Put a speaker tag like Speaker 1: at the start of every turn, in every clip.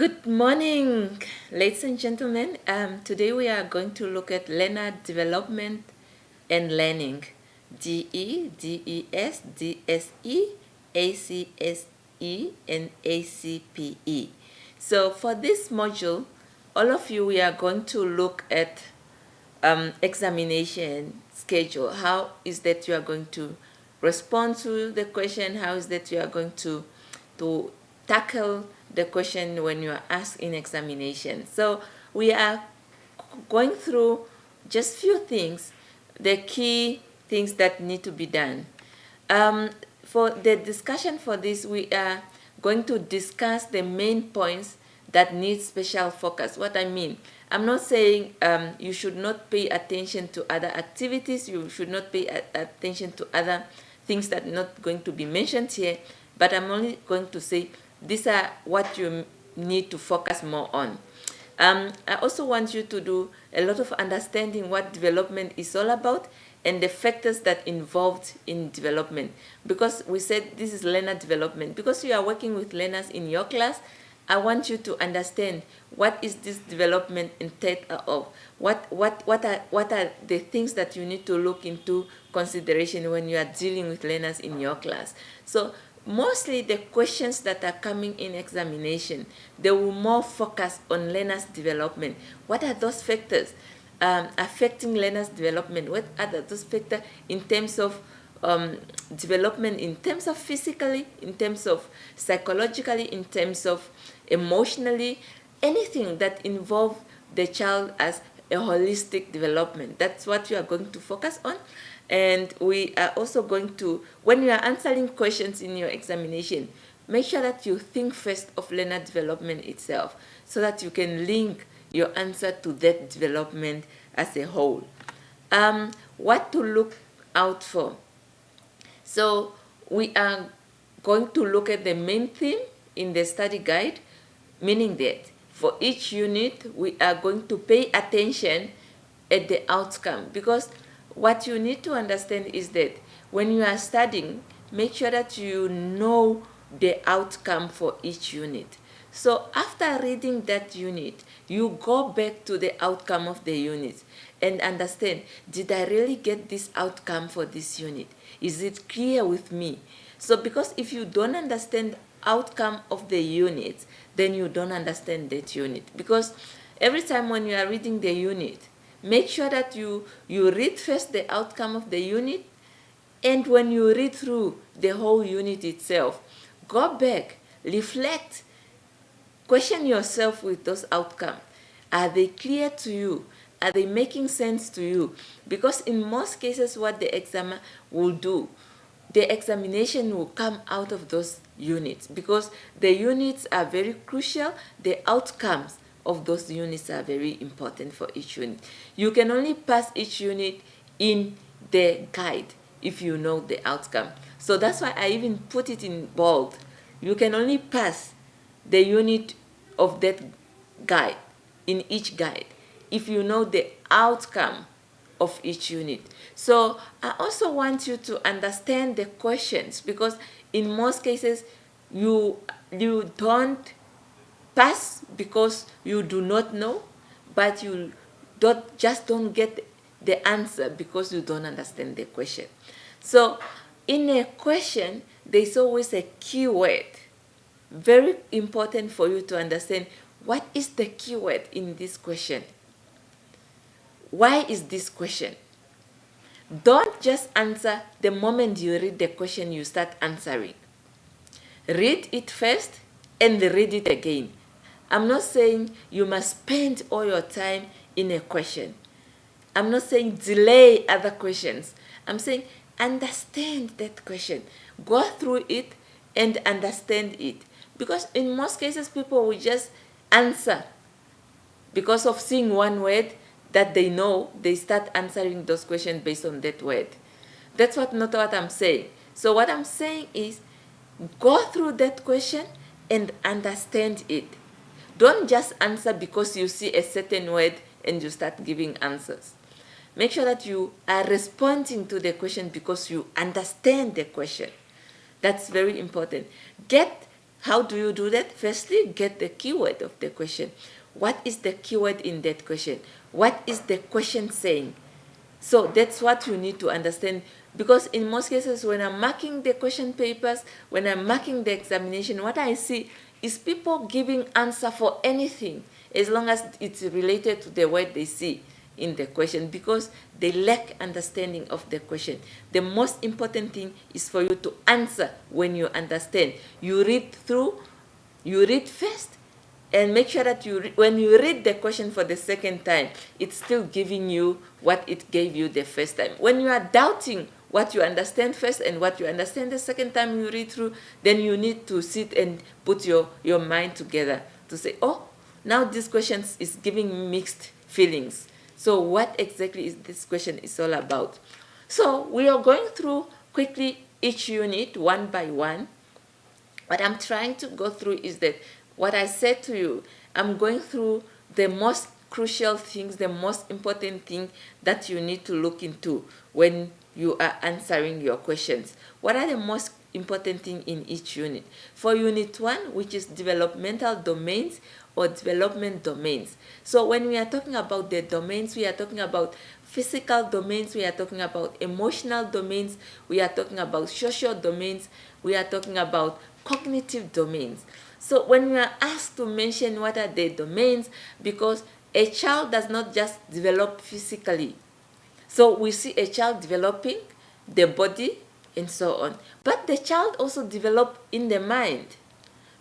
Speaker 1: Good morning, ladies and gentlemen. Today we are going to look at learner development and learning. DE, DES, DSE, ACSE, and ACPE. So for this module, all of you, we are going to look at examination schedule. How is that you are going to respond to the question? How is that you are going to tackle the question when you are asked in examination? So we are going through just few things, the key things that need to be done. For the discussion for this, we are going to discuss the main points that need special focus. What I mean, I'm not saying you should not pay attention to other activities, you should not pay attention to other things that are not going to be mentioned here, but I'm only going to say these are what you need to focus more on. I also want you to do a lot of understanding what development is all about and the factors that involved in development, because we said this is learner development. Because you are working with learners in your class, I want you to understand what is this development instead of what are the things that you need to look into consideration when you are dealing with learners in your class. So mostly the questions that are coming in examination, they will more focus on learners development. What are those factors affecting learners development? What are those factors in terms of development, in terms of physically, in terms of psychologically, in terms of emotionally, anything that involves the child as a holistic development? That's what you are going to focus on. And we are also going to, when you are answering questions in your examination, make sure that you think first of learner development itself, so that you can link your answer to that development as a whole. What to look out for. So we are going to look at the main theme in the study guide, meaning that for each unit, we are going to pay attention at the outcome, because what you need to understand is that when you are studying, make sure that you know the outcome for each unit. So after reading that unit, you go back to the outcome of the unit and understand, did I really get this outcome for this unit? Is it clear with me? So because if you don't understand outcome of the unit, then you don't understand that unit. Because every time when you are reading the unit, make sure that you read first the outcome of the unit, and when you read through the whole unit itself, go back, reflect, question yourself with those outcomes. Are they clear to you? Are they making sense to you? Because in most cases, what the examiner will do, the examination will come out of those units, because the units are very crucial. The outcomes of those units are very important for each unit. You can only pass each unit in the guide if you know the outcome. So that's why I even put it in bold. You can only pass the unit of that guide, in each guide, if you know the outcome of each unit. So I also want you to understand the questions, because in most cases you don't pass because you do not know, but you don't get the answer because you don't understand the question. So in a question, there's always a keyword. Very important for you to understand, what is the keyword in this question? Why is this question? Don't just answer the moment you read the question, you start answering. Read it first and read it again. I'm not saying you must spend all your time in a question. I'm not saying delay other questions. I'm saying understand that question. Go through it and understand it. Because in most cases, people will just answer because of seeing one word that they know. They start answering those questions based on that word. That's not what I'm saying. So what I'm saying is, go through that question and understand it. Don't just answer because you see a certain word and you start giving answers. Make sure that you are responding to the question because you understand the question. That's very important. Get How do you do that? Firstly, get the keyword of the question. What is the keyword in that question? What is the question saying? So that's what you need to understand, because in most cases when I'm marking the question papers, when I'm marking the examination, what I see is people giving answer for anything as long as it's related to the word they see in the question, because they lack understanding of the question. The most important thing is for you to answer when you understand. You read through, you read first, and make sure that when you read the question for the second time, it's still giving you what it gave you the first time. When you are doubting what you understand first and what you understand the second time you read through, then you need to sit and put your mind together to say, oh, now this question is giving mixed feelings. So what exactly is this question is all about? So we are going through quickly each unit one by one. What I'm trying to go through is that what I said to you, I'm going through the most crucial things, the most important thing that you need to look into when you are answering your questions. What are the most important things in each unit? For unit 1, which is developmental domains or development domains. So when we are talking about the domains, we are talking about physical domains, we are talking about emotional domains, we are talking about social domains, we are talking about cognitive domains. So when we are asked to mention what are the domains, because a child does not just develop physically. So we see a child developing the body and so on. But the child also develops in the mind,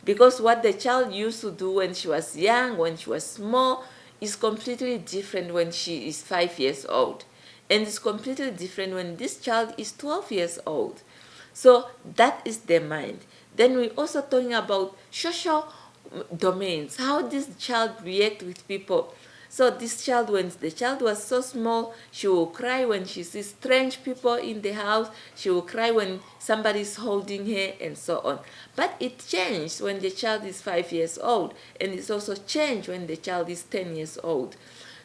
Speaker 1: because what the child used to do when she was young, when she was small, is completely different when she is 5 years old. And it's completely different when this child is 12 years old. So that is the mind. Then we're also talking about social domains, how this child reacts with people. So this child, when the child was so small, she will cry when she sees strange people in the house. She will cry when somebody is holding her and so on. But it changed when the child is 5 years old, and it's also changed when the child is 10 years old.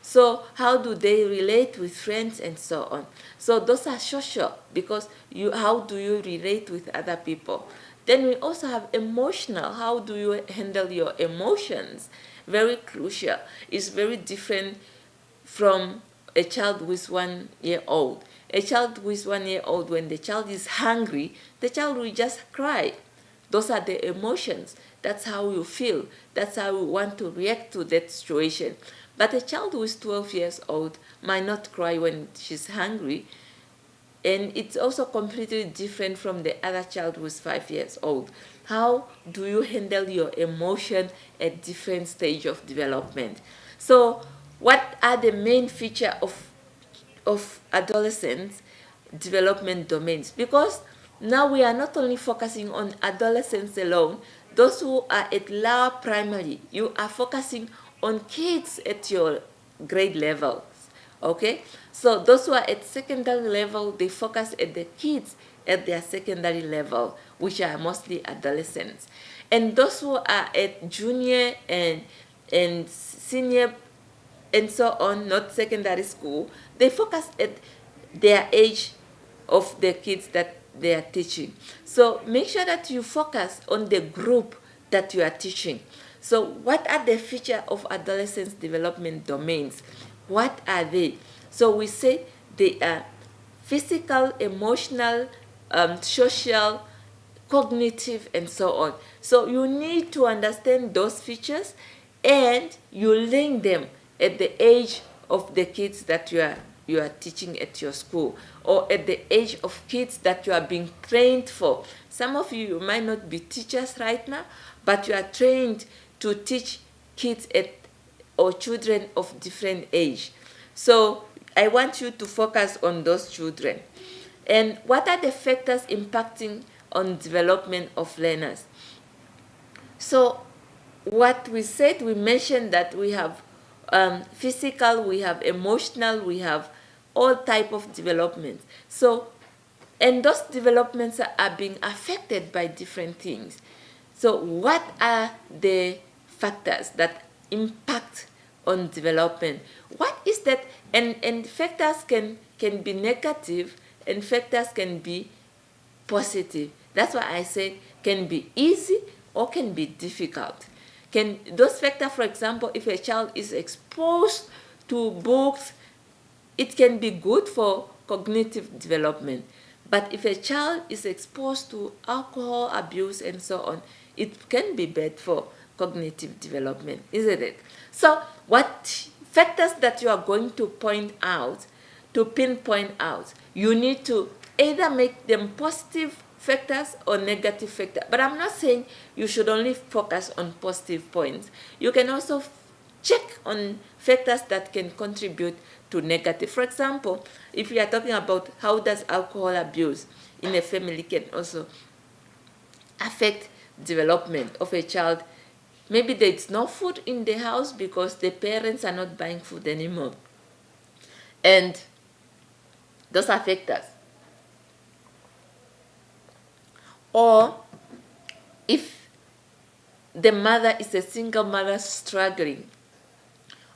Speaker 1: So how do they relate with friends and so on? So those are social, because how do you relate with other people? Then we also have emotional. How do you handle your emotions? Very crucial. It's very different from a child who is 1 year old. A child who is 1 year old, when the child is hungry, the child will just cry. Those are the emotions. That's how you feel. That's how you want to react to that situation. But a child who is 12 years old might not cry when she's hungry. And it's also completely different from the other child who is 5 years old. How do you handle your emotion at different stage of development? So what are the main feature of adolescents development domains? Because now we are not only focusing on adolescents alone, those who are at lower primary, you are focusing on kids at your grade levels, okay? So those who are at secondary level, they focus at the kids at their secondary level, which are mostly adolescents. And those who are at junior and senior and so on, not secondary school, they focus at their age of the kids that they are teaching. So make sure that you focus on the group that you are teaching. So what are the features of adolescents development domains? What are they? So we say they are physical, emotional, social, cognitive, and so on. So you need to understand those features, and you link them at the age of the kids that you are teaching at your school, or at the age of kids that you are being trained for. Some of you might not be teachers right now, but you are trained to teach kids or children of different age. So I want you to focus on those children. And what are the factors impacting on development of learners? So what we said, we mentioned that we have physical, we have emotional, we have all type of development. So, and those developments are being affected by different things. So what are the factors that impact on development? What is that? And factors can be negative, and factors can be positive. That's why I said can be easy or can be difficult. Can those factors, for example, if a child is exposed to books, it can be good for cognitive development. But if a child is exposed to alcohol abuse and so on, it can be bad for cognitive development, isn't it? So what factors that you are going to pinpoint out, you need to either make them positive factors or negative factors. But I'm not saying you should only focus on positive points. You can also check on factors that can contribute to negative. For example, if you are talking about how does alcohol abuse in a family can also affect development of a child. Maybe there's no food in the house because the parents are not buying food anymore. And those are factors. Or if the mother is a single mother struggling,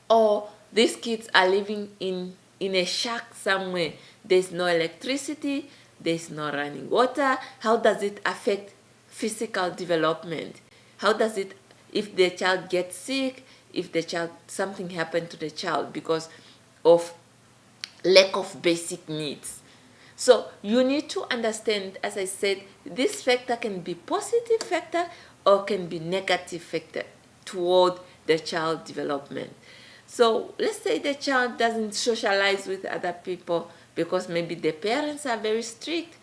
Speaker 1: or these kids are living in a shack somewhere, there's no electricity, there's no running water, how does it affect physical development? How does it, if the child gets sick, if the child, something happened to the child because of lack of basic needs? So you need to understand, as I said, this factor can be positive factor or can be negative factor toward the child development. So let's say the child doesn't socialize with other people because maybe the parents are very strict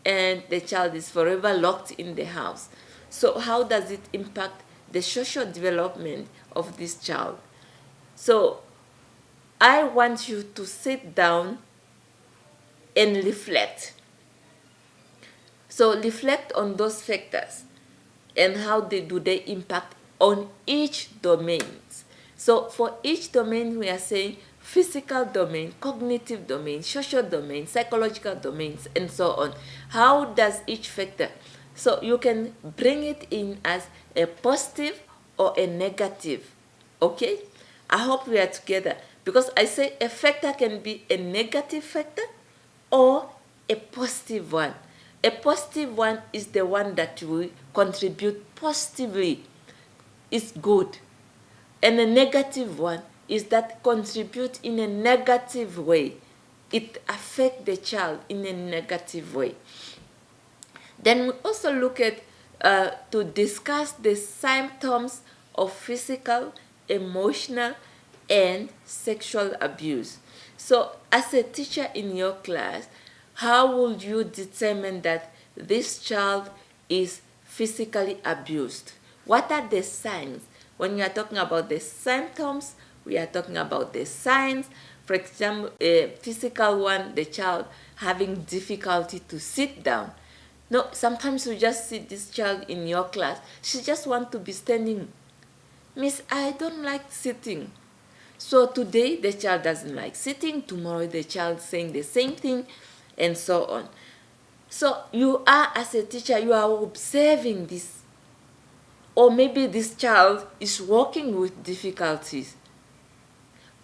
Speaker 1: and the child is forever locked in the house. So how does it impact the social development of this child? So I want you to sit down and reflect. So reflect on those factors and how do they impact on each domain. So for each domain, we are saying physical domain, cognitive domain, social domain, psychological domains, and so on. How does each factor? So you can bring it in as a positive or a negative. Okay? I hope we are together. Because I say a factor can be a negative factor or a positive one. A positive one is the one that will contribute positively. It's good. And a negative one is that contribute in a negative way. It affects the child in a negative way. Then we also look at to discuss the symptoms of physical, emotional, and sexual abuse. So as a teacher in your class, how would you determine that this child is physically abused? What are the signs? When you are talking about the symptoms, we are talking about the signs. For example, a physical one, the child having difficulty to sit down. No, sometimes you just see this child in your class. She just wants to be standing. Miss, I don't like sitting. So today the child doesn't like sitting. Tomorrow the child saying the same thing, and so on. So you are, as a teacher, you are observing this. Or maybe this child is walking with difficulties.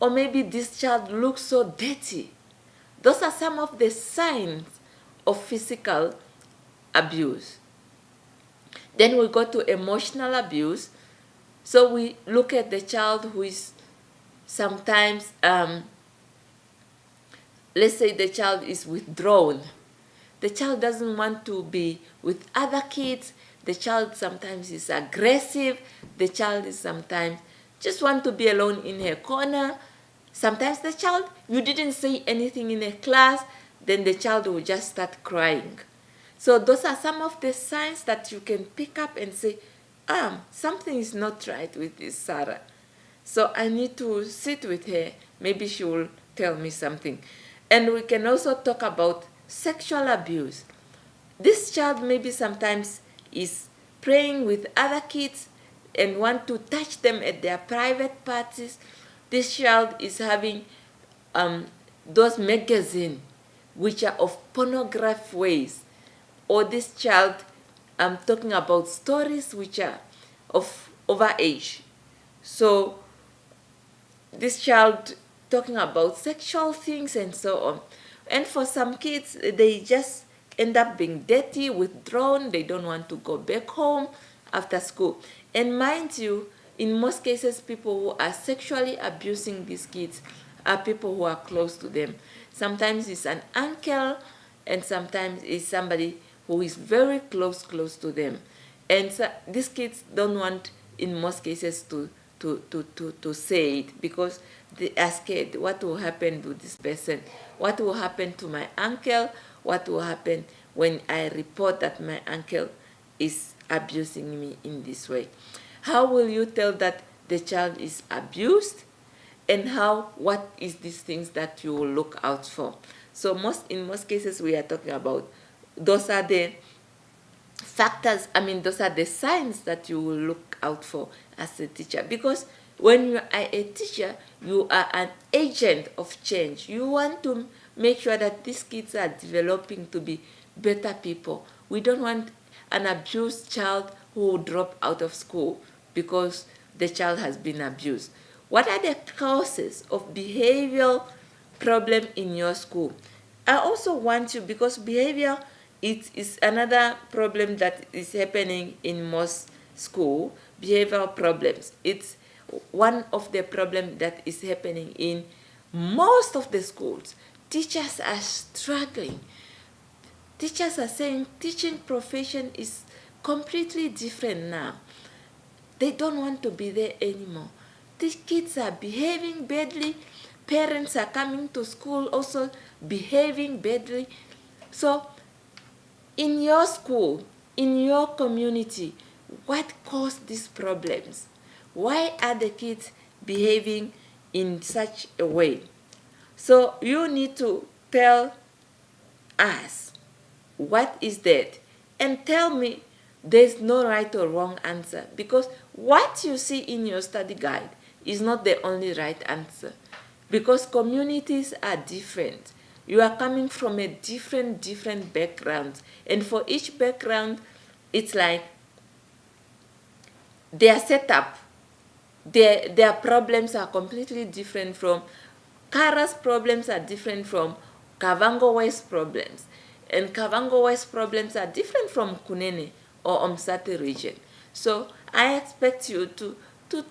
Speaker 1: Or maybe this child looks so dirty. Those are some of the signs of physical abuse. Then we go to emotional abuse. So we look at the child who is sometimes, let's say the child is withdrawn. The child doesn't want to be with other kids. The child sometimes is aggressive. The child is sometimes just want to be alone in her corner. Sometimes the child, you didn't say anything in a class, then the child will just start crying. So those are some of the signs that you can pick up and say, something is not right with this Sarah. So I need to sit with her. Maybe she will tell me something. And we can also talk about sexual abuse. This child maybe sometimes is playing with other kids and want to touch them at their private parties. This child is having those magazines which are of pornographic ways. Or this child, I'm talking about stories which are of overage. So this child talking about sexual things and so on. And for some kids, they just end up being dirty, withdrawn. They don't want to go back home after school. And mind you, in most cases, people who are sexually abusing these kids are people who are close to them. Sometimes it's an uncle, and sometimes it's somebody who is very close to them. And so these kids don't want, in most cases, to say it, because they are scared. What will happen to this person? What will happen to my uncle? What will happen when I report that my uncle is abusing me in this way? How will you tell that the child is abused? And what is these things that you will look out for? So in most cases, we are talking about, those are the factors, those are the signs that you will look out for as a teacher. Because when you are a teacher, you are an agent of change. You want to make sure that these kids are developing to be better people. We don't want an abused child who will drop out of school because the child has been abused. What are the causes of behavioral problem in your school? I also want you, because behavior is another problem that is happening in most school, behavioral problems. It's one of the problems that is happening in most of the schools. Teachers are struggling. Teachers are saying teaching profession is completely different now. They don't want to be there anymore. These kids are behaving badly. Parents are coming to school also behaving badly. So in your school, in your community, what caused these problems? Why are the kids behaving in such a way? So you need to tell us what is that, and tell me there's no right or wrong answer, because what you see in your study guide is not the only right answer, because communities are different. You are coming from a different background, and for each background, it's like their setup, their problems are completely different. From Kara's problems are different from Kavango West problems, and Kavango West problems are different from Kunene or Omsati region. So I expect you to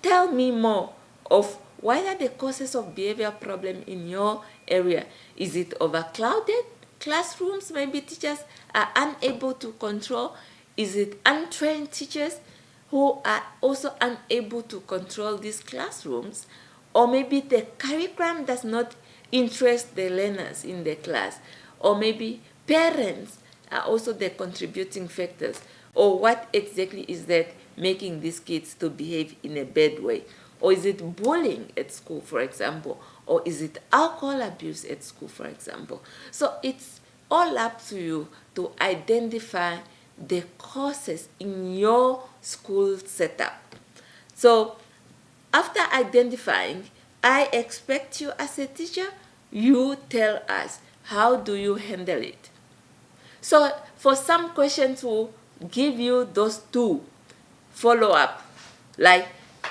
Speaker 1: tell me more of what are the causes of behavior problem in your area. Is it overcrowded classrooms? Maybe teachers are unable to control. Is it untrained teachers who are also unable to control these classrooms? Or maybe the curriculum does not interest the learners in the class. Or maybe parents are also the contributing factors. Or what exactly is that making these kids to behave in a bad way? Or is it bullying at school, for example? Or is it alcohol abuse at school, for example? So it's all up to you to identify the causes in your school setup. So after identifying, I expect you as a teacher, you tell us, how do you handle it? So for some questions, we'll give you those two follow-up, like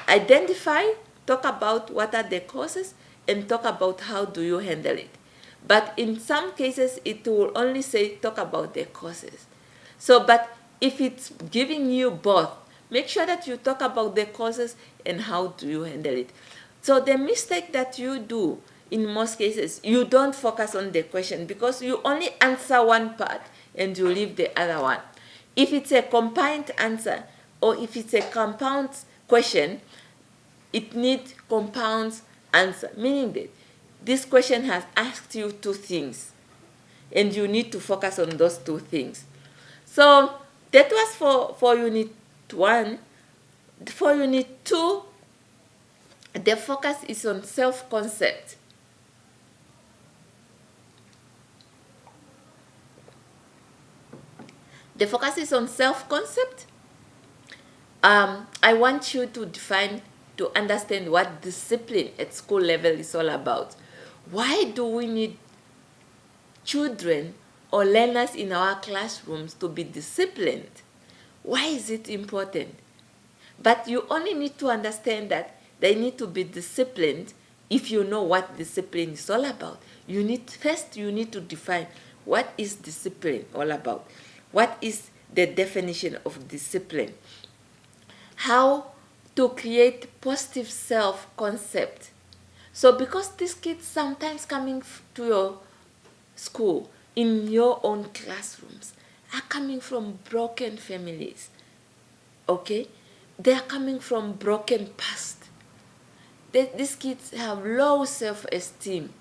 Speaker 1: identify, talk about what are the causes, and talk about how do you handle it. But in some cases, it will only say talk about the causes. So, but if it's giving you both, make sure that you talk about the causes and how do you handle it. So the mistake that you do in most cases, you don't focus on the question, because you only answer one part and you leave the other one. If it's a combined answer, or if it's a compound question, it needs compound answer, meaning that this question has asked you two things, and you need to focus on those two things. So that was for Unit 1. For Unit 2, the focus is on self-concept. The focus is on self-concept. I want you to define, to understand what discipline at school level is all about. Why do we need children or learners in our classrooms to be disciplined? Why is it important? But you only need to understand that they need to be disciplined if you know what discipline is all about. You need to define what is discipline all about. What is the definition of discipline? how to create positive self-concept. So because these kids sometimes coming to your school, in your own classrooms, are coming from broken families, okay? They are coming from broken past. These kids have low self-esteem.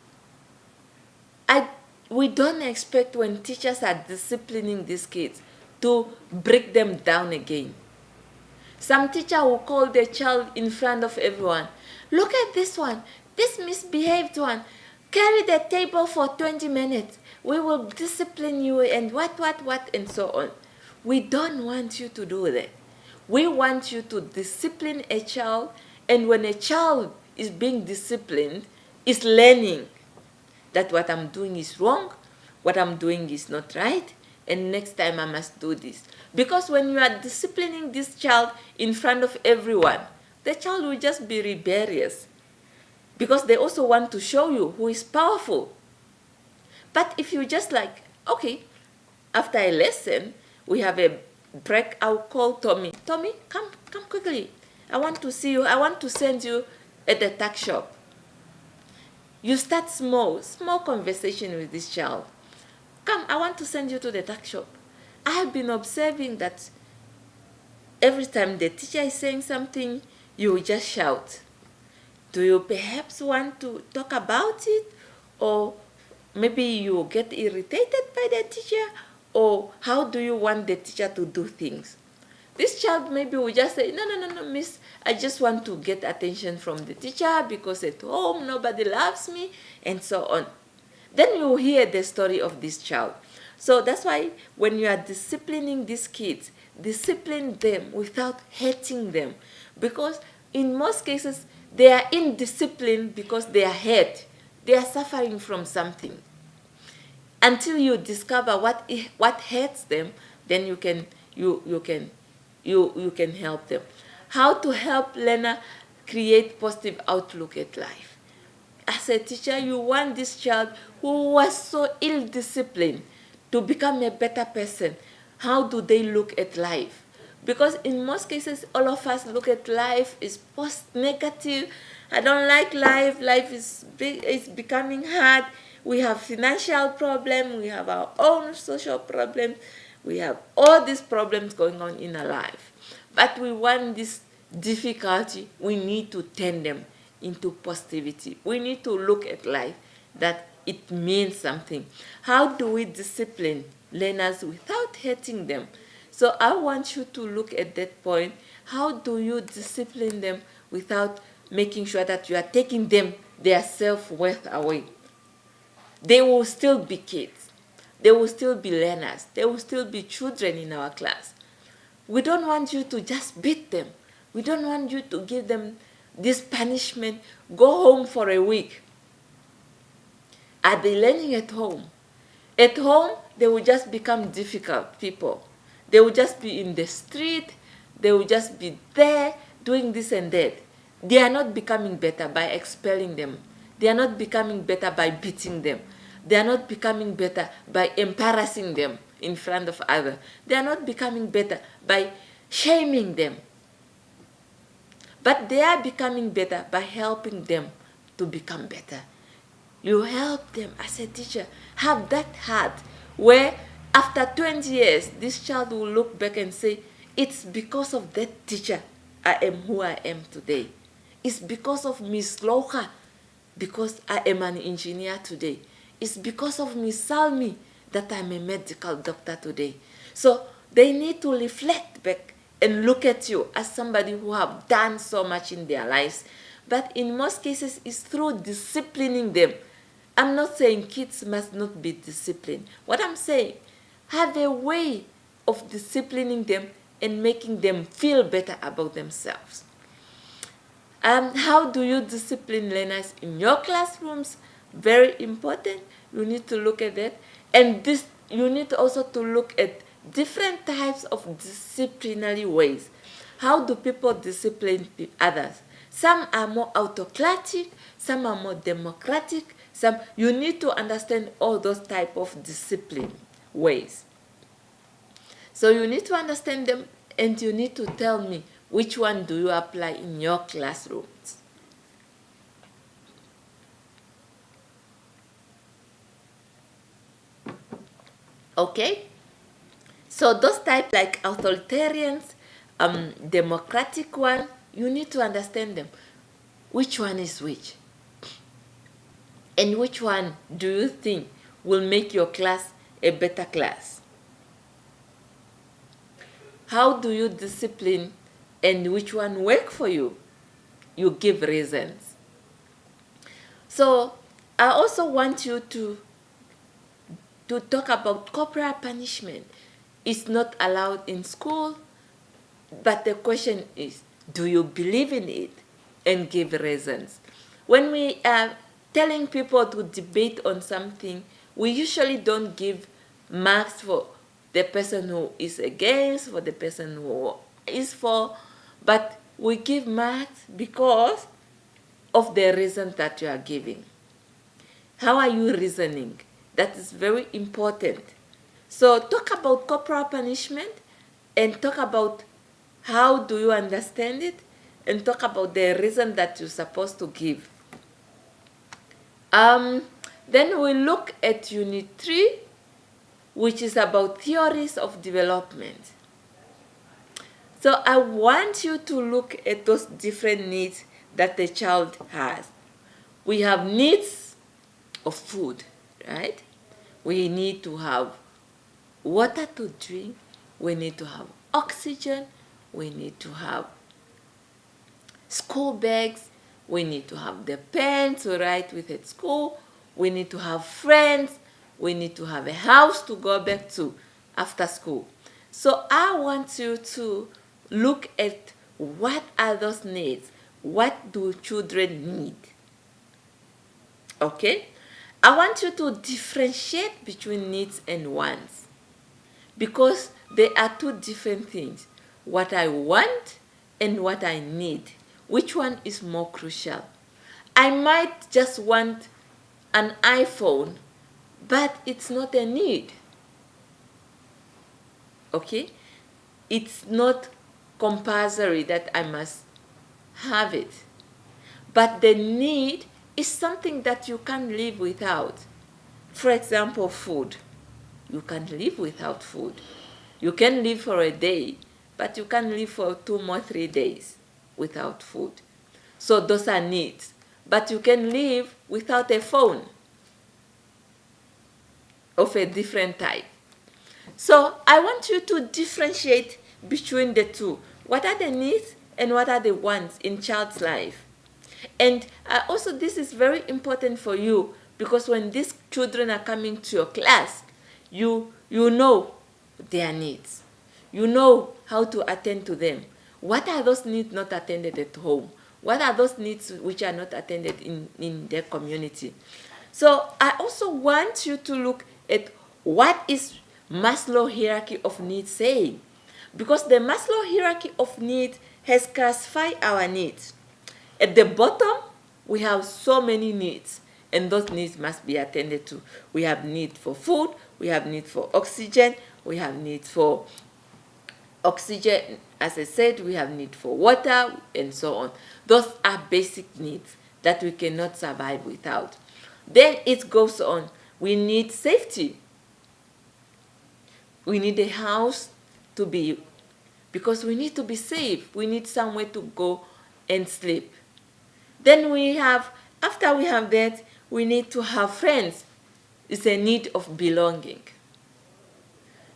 Speaker 1: We don't expect when teachers are disciplining these kids to break them down again. Some teacher will call the child in front of everyone. Look at this one, this misbehaved one. Carry the table for 20 minutes. We will discipline you and what, and so on. We don't want you to do that. We want you to discipline a child, and when a child is being disciplined, is learning that what I'm doing is wrong, what I'm doing is not right, and next time I must do this. Because when you are disciplining this child in front of everyone, the child will just be rebellious. Because they also want to show you who is powerful. But if you just like, okay, after a lesson, we have a break, I'll call Tommy. Tommy, come quickly. I want to see you. I want to send you at the tuck shop. You start small conversation with this child. Come, I want to send you to the tuck shop. I have been observing that every time the teacher is saying something, you will just shout. Do you perhaps want to talk about it? Or maybe you get irritated by the teacher? Or how do you want the teacher to do things? This child maybe will just say, no, miss, I just want to get attention from the teacher because at home nobody loves me, and so on. Then you hear the story of this child. So that's why when you are disciplining these kids, discipline them without hating them. Because in most cases, they are indisciplined because they are hurt. They are suffering from something. Until you discover what hurts them, then you can help them. How to help learner create positive outlook at life. As a teacher, you want this child who was so ill-disciplined to become a better person. How do they look at life? Because in most cases, all of us look at life is negative. I don't like life. Life is becoming hard. We have financial problems. We have our own social problems. We have all these problems going on in our life. But we want this difficulty. We need to turn them into positivity. We need to look at life that it means something. How do we discipline learners without hurting them? So I want you to look at that point. How do you discipline them without making sure that you are taking them their self-worth away? They will still be kids. They will still be learners. They will still be children in our class. We don't want you to just beat them. We don't want you to give them this punishment. Go home for a week. Are they learning at home? At home, they will just become difficult people. They will just be in the street. They will just be there doing this and that. They are not becoming better by expelling them. They are not becoming better by beating them. They are not becoming better by embarrassing them in front of others. They are not becoming better by shaming them. But they are becoming better by helping them to become better. You help them as a teacher. Have that heart where after 20 years, this child will look back and say, it's because of that teacher I am who I am today. It's because of Miss Loka, because I am an engineer today. It's because of Miss Salmi that I'm a medical doctor today. So they need to reflect back and look at you as somebody who have done so much in their lives. But in most cases, it's through disciplining them. I'm not saying kids must not be disciplined. What I'm saying, have a way of disciplining them and making them feel better about themselves. How do you discipline learners in your classrooms? Very important. You need to look at that. And you need also to look at different types of disciplinary ways. How do people discipline others? Some are more autocratic, some are more democratic. You need to understand all those type of discipline ways. So you need to understand them, and you need to tell me Which one do you apply in your classrooms? Okay? So those types like authoritarians, democratic one, you need to understand them. Which one is which? And which one do you think will make your class a better class? How do you discipline and which one work for you? You give reasons. So I also want you to talk about corporal punishment. It's not allowed in school, but the question is, do you believe in it? And give reasons. When we are telling people to debate on something, we usually don't give marks for the person who is against, for the person who is for, but we give marks because of the reasons that you are giving. How are you reasoning? That is very important. So talk about corporal punishment and talk about how do you understand it and talk about the reason that you're supposed to give. Then we look at Unit 3, which is about theories of development. So I want you to look at those different needs that the child has. We have needs of food, right? We need to have water to drink. We need to have oxygen. We need to have school bags. We need to have the pen to write with at school. We need to have friends. We need to have a house to go back to after school. So I want you to look at what are those needs. What do children need? Okay? I want you to differentiate between needs and wants, because they are two different things. What I want and what I need. Which one is more crucial? I might just want an iPhone, but it's not a need. Okay? It's not compulsory that I must have it. But the need is something that you can't live without. For example, food. You can't live without food. You can live for a day, but you can't live for 2 more 3 days without food. So those are needs. But you can live without a phone of a different type. So I want you to differentiate between the two. What are the needs and what are the wants in child's life? And also this is very important for you, because when these children are coming to your class, you know their needs. You know how to attend to them. What are those needs not attended at home? What are those needs which are not attended in their community? So I also want you to look at what is Maslow hierarchy of needs saying. Because the Maslow hierarchy of needs has classified our needs. At the bottom, we have so many needs, and those needs must be attended to. We have need for food, we have need for oxygen, we have need for oxygen, as I said, we have need for water, and so on. Those are basic needs that we cannot survive without. Then it goes on. We need safety. We need a house to be, because we need to be safe. We need somewhere to go and sleep. Then we have, after we have that, we need to have friends. It's a need of belonging.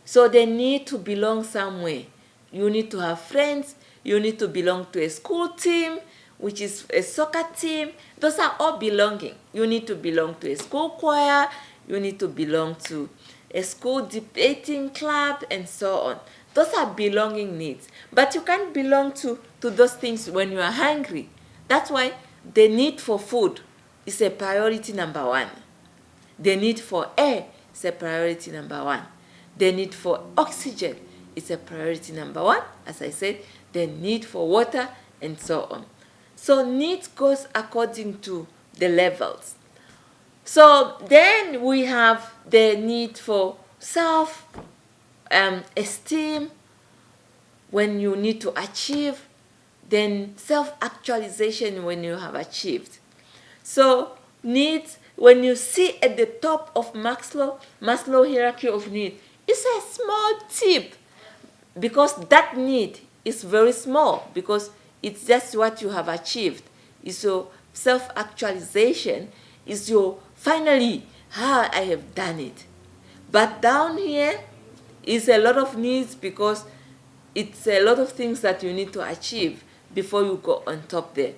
Speaker 1: So they need to belong somewhere. You need to have friends. You need to belong to a school team, which is a soccer team. Those are all belonging. You need to belong to a school choir. You need to belong to a school debating club, and so on. Those are belonging needs. But you can't belong to those things when you are hungry. That's why the need for food is a priority number 1. The need for air is a priority number 1. The need for oxygen is a priority number 1. As I said, the need for water, and so on. So needs goes according to the levels. So then we have the need for self-esteem, when you need to achieve then self-actualization when you have achieved. So needs, when you see at the top of Maslow hierarchy of needs, it's a small tip, because that need is very small, because it's just what you have achieved. It's your self-actualization, is your finally, I have done it. But down here is a lot of needs, because it's a lot of things that you need to achieve before you go on top there.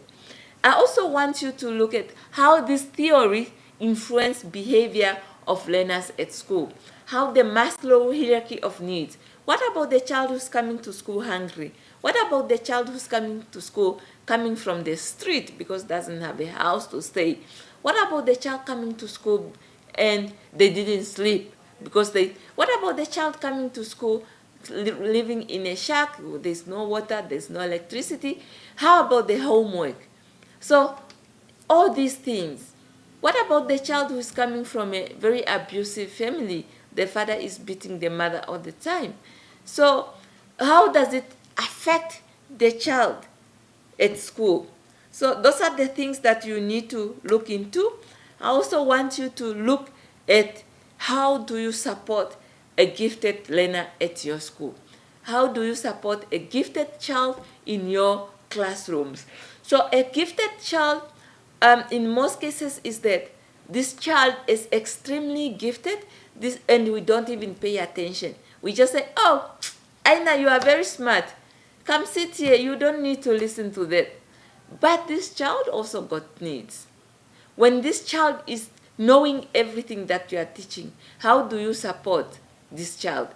Speaker 1: I also want you to look at how this theory influences behavior of learners at school. How the Maslow hierarchy of needs. What about the child who's coming to school hungry? What about the child who's coming to school coming from the street because doesn't have a house to stay? What about the child coming to school and they didn't sleep because what about the child coming to school living in a shack? There's no water, there's no electricity. How about the homework? So all these things. What about the child who is coming from a very abusive family? The father is beating the mother all the time. So how does it affect the child at school? So those are the things that you need to look into. I also want you to look at how do you support a gifted learner at your school? How do you support a gifted child in your classrooms? So a gifted child, in most cases, is that this child is extremely gifted, and we don't even pay attention. We just say, oh, Aina, you are very smart. Come sit here. You don't need to listen to that. But this child also got needs. When this child is knowing everything that you are teaching, how do you support this child?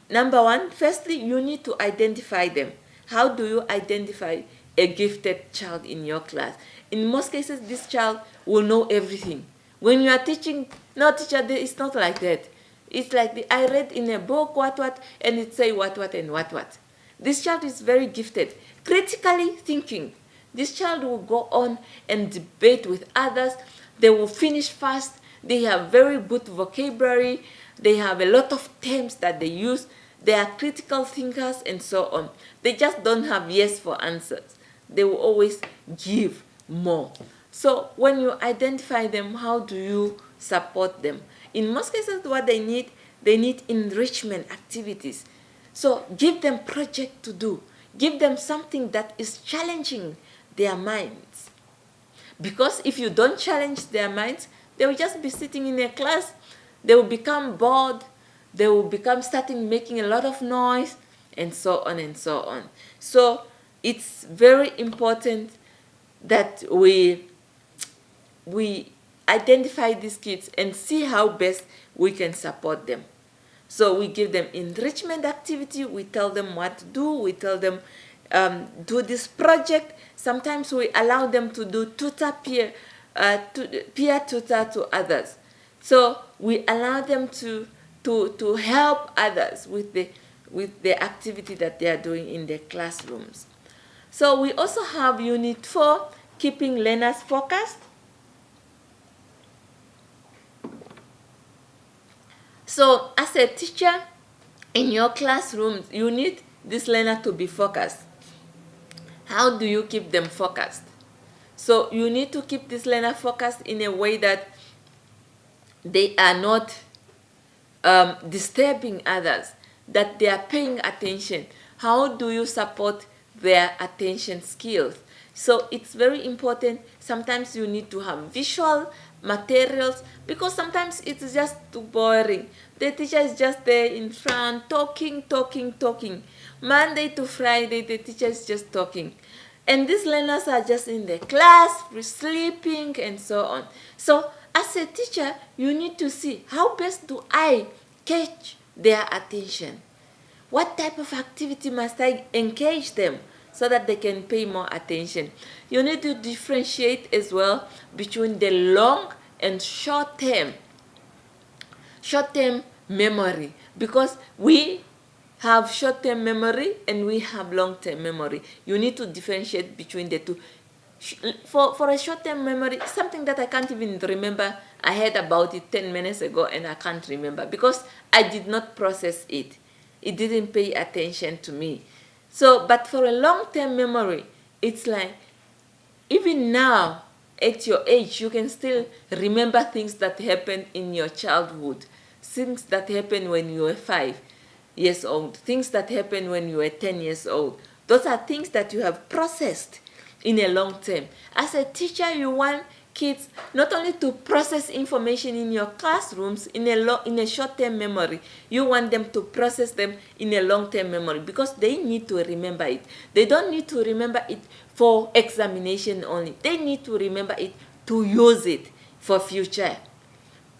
Speaker 1: Number one, firstly, you need to identify them. How do you identify a gifted child in your class? In most cases, this child will know everything. When you are teaching, no teacher, it's not like that. It's like I read in a book what, and it say what, and what. This child is very gifted. Critically thinking. This child will go on and debate with others. They will finish fast. They have very good vocabulary. They have a lot of terms that they use. They are critical thinkers and so on. They just don't have yes for answers. They will always give more. So when you identify them, how do you support them? In most cases, what they need enrichment activities. So give them project to do. Give them something that is challenging their minds. Because if you don't challenge their minds, they will just be sitting in a class. They will become bored. They will become starting making a lot of noise, and so on and so on. So it's very important that we identify these kids and see how best we can support them. So we give them enrichment activity. We tell them what to do. We tell them do this project. Sometimes we allow them to do peer tutor to others. So we allow them to help others with the activity that they are doing in their classrooms. So we also have Unit 4, keeping learners focused. So as a teacher in your classroom, you need this learner to be focused. How do you keep them focused? So you need to keep this learner focused in a way that they are not disturbing others, that they are paying attention. How do you support their attention skills? So it's very important. Sometimes you need to have visual materials, because sometimes it's just too boring. The teacher is just there in front talking. Monday to Friday, the teacher is just talking. And these learners are just in the class, sleeping, and so on. So as a teacher, you need to see, how best do I catch their attention? What type of activity must I engage them so that they can pay more attention? You need to differentiate as well between the long and short-term memory, because we have short-term memory and we have long-term memory. You need to differentiate between the two. For a short-term memory, something that I can't even remember, I heard about it 10 minutes ago and I can't remember because I did not process it. It didn't pay attention to me. So, but for a long-term memory, it's like, even now, at your age, you can still remember things that happened in your childhood, things that happened when you were 5 years old, things that happened when you were 10 years old. Those are things that you have processed in a long term. As a teacher, you want kids not only to process information in your classrooms in a short-term memory, you want them to process them in a long-term memory, because they need to remember it. They don't need to remember it for examination only. They need to remember it to use it for future.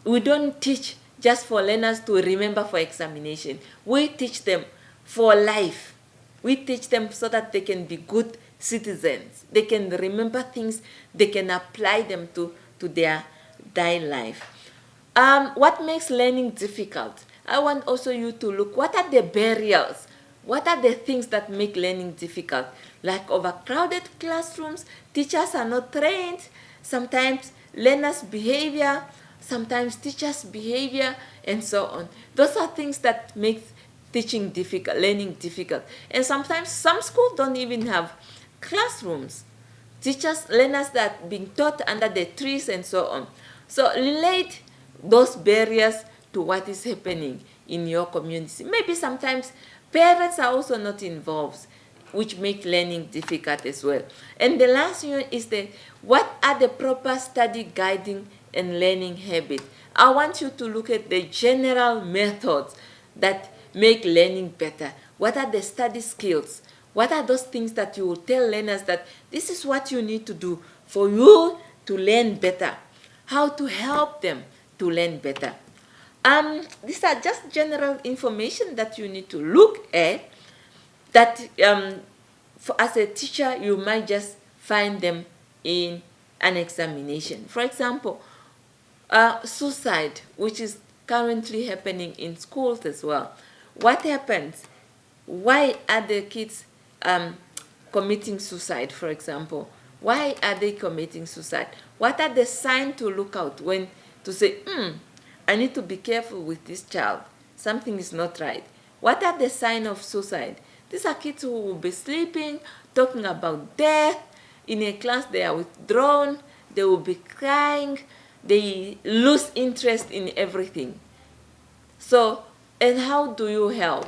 Speaker 1: We don't teach just for learners to remember for examination. We teach them for life. We teach them so that they can be good citizens. They can remember things, they can apply them to their daily life. What makes learning difficult? I want also you to look, what are the barriers? What are the things that make learning difficult? Like overcrowded classrooms, teachers are not trained, sometimes learners' behavior, sometimes teachers' behavior, and so on. Those are things that make teaching difficult, learning difficult. And sometimes some schools don't even have classrooms. Teachers, learners that are being taught under the trees and so on. So relate those barriers to what is happening in your community. Maybe sometimes parents are also not involved, which make learning difficult as well. And the last one is what are the proper study guiding and learning habits? I want you to look at the general methods that make learning better. What are the study skills? What are those things that you will tell learners that this is what you need to do for you to learn better? How to help them to learn better? These are just general information that you need to look at, that as a teacher you might just find them in an examination. For example, suicide, which is currently happening in schools as well. What happens? Why are the kids committing suicide, for example? Why are they committing suicide? What are the signs to look out when to say, I need to be careful with this child. Something is not right. What are the signs of suicide? These are kids who will be sleeping, talking about death. In a class, they are withdrawn. They will be crying. They lose interest in everything. So, and how do you help?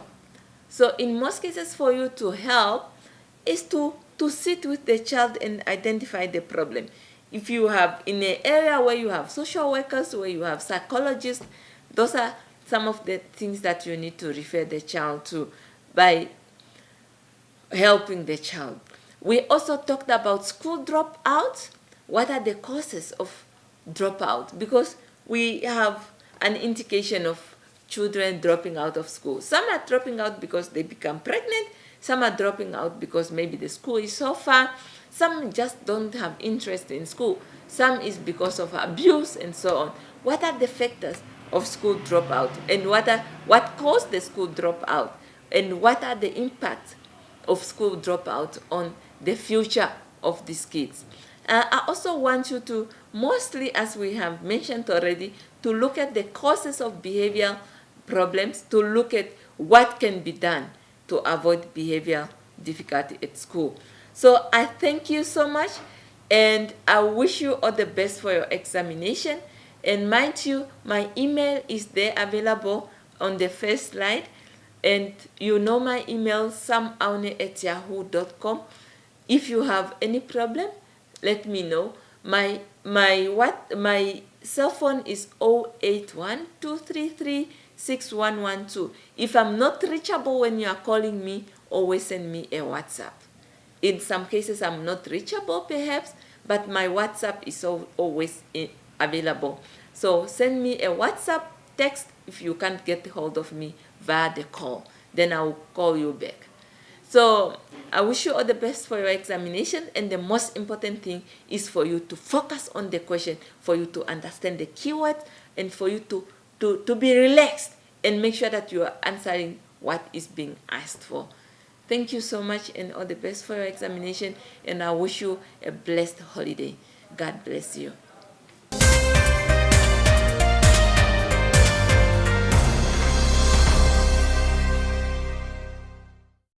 Speaker 1: So in most cases, for you to help is to sit with the child and identify the problem. If you have in an area where you have social workers, where you have psychologists, those are some of the things that you need to refer the child to by helping the child. We also talked about school dropout. What are the causes of dropout? Because we have an indication of children dropping out of school. Some are dropping out because they become pregnant. Some are dropping out because maybe the school is so far. Some just don't have interest in school. Some is because of abuse and so on. What are the factors of school dropout? And what caused the school dropout? And what are the impacts of school dropout on the future of these kids? I also want you to, mostly as we have mentioned already, to look at the causes of behavioral problems, to look at what can be done to avoid behavioral difficulty at school. So I thank you so much, and I wish you all the best for your examination. And mind you, my email is there available on the first slide. And you know my email, samaune@yahoo.com. If you have any problem, let me know. My cell phone is 081-233-6112. If I'm not reachable when you are calling me, always send me a WhatsApp. In some cases, I'm not reachable perhaps, but my WhatsApp is always available. So send me a WhatsApp text if you can't get hold of me via the call. Then I'll call you back. So I wish you all the best for your examination, and the most important thing is for you to focus on the question, for you to understand the keyword, and for you to be relaxed and make sure that you are answering what is being asked for. Thank you so much, and all the best for your examination, and I wish you a blessed holiday. God bless you.